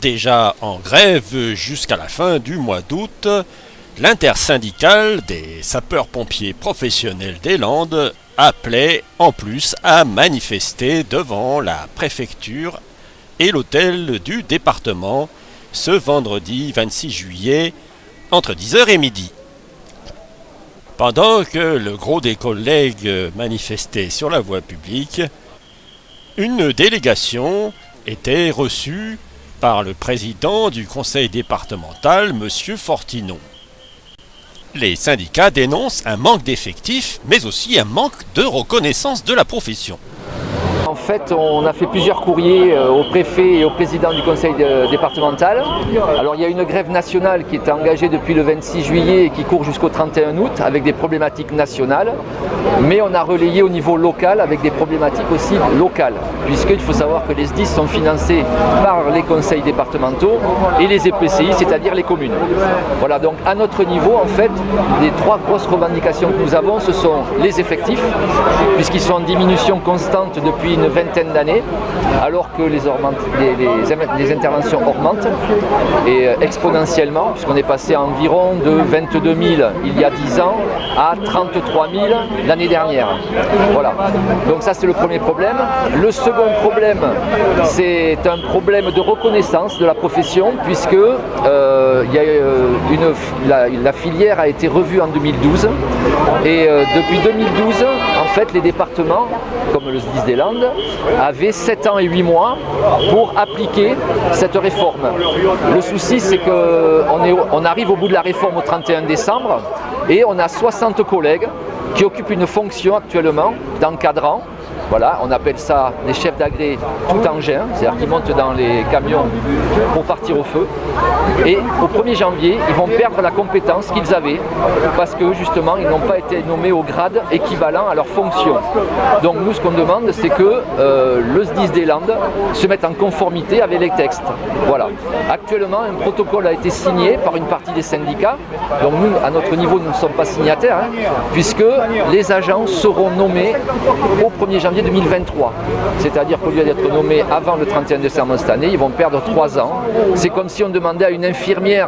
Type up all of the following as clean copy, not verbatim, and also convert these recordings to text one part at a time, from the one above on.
Déjà en grève jusqu'à la fin du mois d'août, l'intersyndicale des sapeurs-pompiers professionnels des Landes appelait en plus à manifester devant la préfecture et l'hôtel du département ce vendredi 26 juillet entre 10h et midi. Pendant que le gros des collègues manifestait sur la voie publique, une délégation était reçue par le président du conseil départemental, M. Fortinon. Les syndicats dénoncent un manque d'effectifs, mais aussi un manque de reconnaissance de la profession. En fait, on a fait plusieurs courriers au préfet et au président du conseil départemental. Alors, il y a une grève nationale qui est engagée depuis le 26 juillet et qui court jusqu'au 31 août avec des problématiques nationales. Mais on a relayé au niveau local avec des problématiques aussi locales. Puisqu'il faut savoir que les SDIS sont financés par les conseils départementaux et les EPCI, c'est-à-dire les communes. Voilà, donc à notre niveau, en fait, les trois grosses revendications que nous avons, ce sont les effectifs, puisqu'ils sont en diminution constante depuis une vingtaine d'années, alors que les interventions augmentent et exponentiellement, puisqu'on est passé à environ de 22 000 il y a 10 ans à 33 000 l'année dernière. Voilà. Donc ça, c'est le premier problème. Le second problème, c'est un problème de reconnaissance de la profession, puisque la filière a été revue en 2012 et depuis 2012, en fait, les départements, comme le SDIS des Landes, avaient 7 ans et 8 mois pour appliquer cette réforme. Le souci, c'est qu'on arrive au bout de la réforme au 31 décembre et on a 60 collègues qui occupent une fonction actuellement d'encadrant. Voilà, on appelle ça les chefs d'agré tout engin, c'est-à-dire qu'ils montent dans les camions pour partir au feu. Et au 1er janvier, ils vont perdre la compétence qu'ils avaient parce que justement, ils n'ont pas été nommés au grade équivalent à leur fonction. Donc nous, ce qu'on demande, c'est que le SDIS des Landes se mette en conformité avec les textes. Voilà. Actuellement, un protocole a été signé par une partie des syndicats. Donc nous, à notre niveau, nous ne sommes pas signataires, puisque les agents seront nommés au 1er janvier 2023. C'est-à-dire qu'au lieu d'être nommés avant le 31 décembre cette année, ils vont perdre 3 ans. C'est comme si on demandait à une infirmière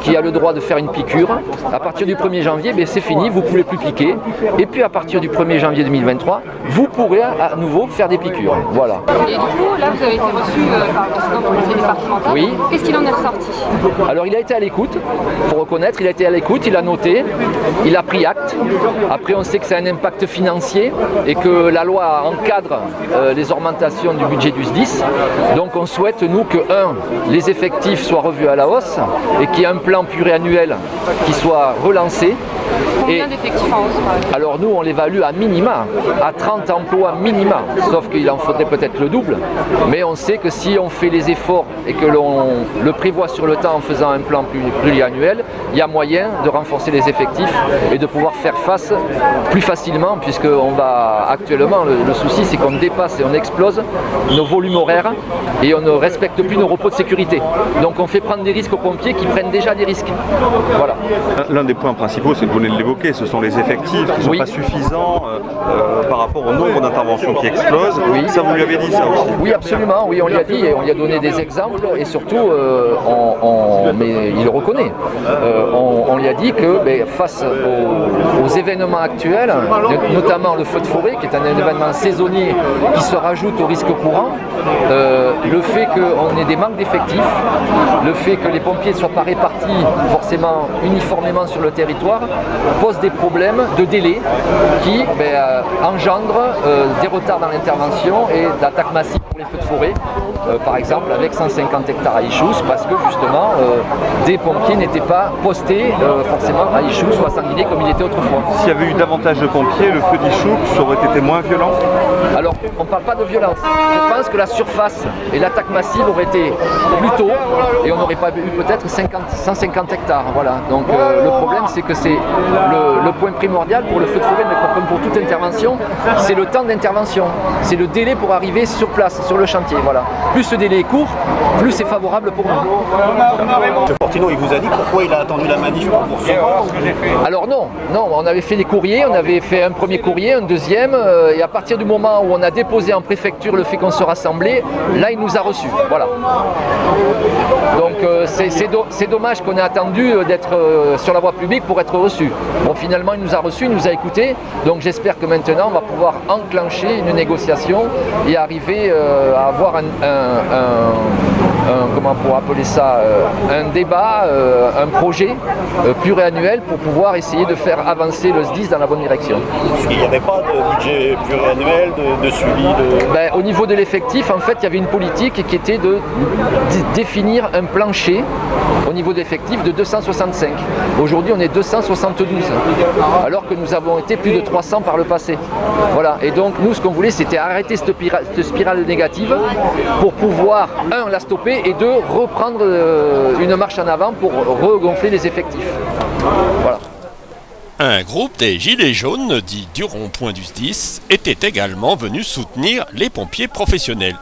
qui a le droit de faire une piqûre. À partir du 1er janvier, c'est fini, vous ne pouvez plus piquer. Et puis à partir du 1er janvier 2023, vous pourrez à nouveau faire des piqûres. Voilà. Et du coup, là, vous avez été reçu par le président du conseil départemental. Oui. Qu'est-ce qu'il en est ressorti? Alors il a été à l'écoute, il faut reconnaître, il a été à l'écoute, il a noté, il a pris acte. Après, on sait que ça a un impact financier et que la loi encadre les augmentations du budget du SDIS. Donc on souhaite, nous, que les effectifs soient revus à la hausse et qu'il y ait un plan pluriannuel qui soit relancé. Combien d'effectifs en hausse, par exemple? Alors nous, on l'évalue à minima, à 30 emplois minima, sauf qu'il en faudrait peut-être le double. Mais on sait que si on fait les efforts et que l'on le prévoit sur le temps en faisant un plan pluriannuel, il y a moyen de renforcer les effectifs et de pouvoir faire face plus facilement, puisque actuellement, le souci, c'est qu'on dépasse et on explose nos volumes horaires et on ne respecte plus nos repos de sécurité. Donc on fait prendre des risques aux pompiers qui prennent déjà des risques. Voilà. L'un des points principaux, c'est que vous venez de l'évoquer, ce sont les effectifs qui ne sont pas suffisants par rapport au nombre d'interventions qui explosent. Oui. Ça, vous lui avez dit ça aussi? Oui, absolument. Oui, on lui a dit et on lui a donné des exemples et surtout, mais il le reconnaît. On lui a dit que face aux événements actuels, notamment le feu de forêt, qui est un événement saisonnier qui se rajoute au risque courant, le fait qu'on ait des manques d'effectifs, le fait que les pompiers ne soient pas répartis forcément uniformément sur le territoire, pose des problèmes de délai qui engendrent des retards dans l'intervention et d'attaques massives pour les feux de forêt, par exemple avec 150 hectares à Ichous, parce que justement des pompiers n'étaient pas postés forcément à Ichous ou à Sanguinet comme il était autrefois. S'il y avait eu davantage de pompiers, le feu d'Ichous aurait été moins violent? Alors, on ne parle pas de violence. Je pense que la surface et l'attaque massive auraient été plus tôt et on n'aurait pas eu peut-être 150 hectares. Voilà. Donc le problème, c'est que c'est le point primordial pour le feu de forêt, mais comme pour toute intervention, c'est le temps d'intervention. C'est le délai pour arriver sur place sur le chantier. Voilà. Plus ce délai est court, plus c'est favorable pour nous. M. Fortino, il vous a dit pourquoi il a attendu la manif pour vous recevoir? Alors non, on avait fait des courriers, on avait fait un premier courrier, un deuxième, et à partir du moment où on a déposé en préfecture le fait qu'on se rassemblait, là il nous a reçus. Voilà. Donc c'est dommage qu'on ait attendu d'être sur la voie publique pour être reçu. Bon, finalement il nous a reçus, il nous a écoutés, donc j'espère que maintenant on va pouvoir enclencher une négociation et arriver à avoir comment on pourrait appeler ça, un débat, un projet pluriannuel pour pouvoir essayer de faire avancer le SDIS dans la bonne direction. Il n'y avait pas de budget pluriannuel, de suivi Au niveau de l'effectif, en fait, il y avait une politique qui était de définir un plancher au niveau d'effectif de 265. Aujourd'hui, on est 272, alors que nous avons été plus de 300 par le passé. Voilà. Et donc, nous, ce qu'on voulait, c'était arrêter cette spirale négative pour pouvoir, la stopper et deux, reprendre une marche en avant pour regonfler les effectifs. Voilà. Un groupe des Gilets jaunes, dit du rond-point du SDIS, était également venu soutenir les pompiers professionnels.